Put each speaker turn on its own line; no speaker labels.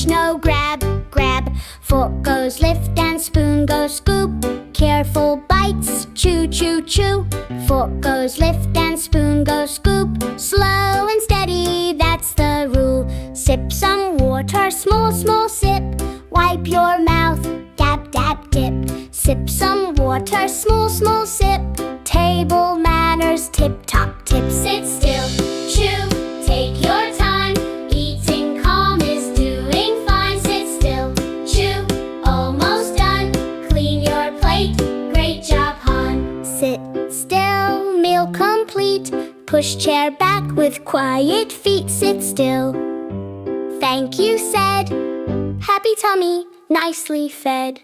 push, no grab, grab. Fork goes lift and spoon goes scoop. Careful bites, chew, chew, chew. Fork goes lift and spoon goes scoop. Slow and steady, that's the rule. Sip some water, small, small sip. Wipe your mouth, dab, dab, dip. Sip some water, small, small sip. Table manners, tip, top, tip. Sit still, chew, take your time. Eating calm is doing fine. Sit still, chew, almost done. Clean your plate, great job, hon. Sit still, meal complete. Push chair back with quiet feet. Sit still. Thank you said. Happy tummy, nicely fed.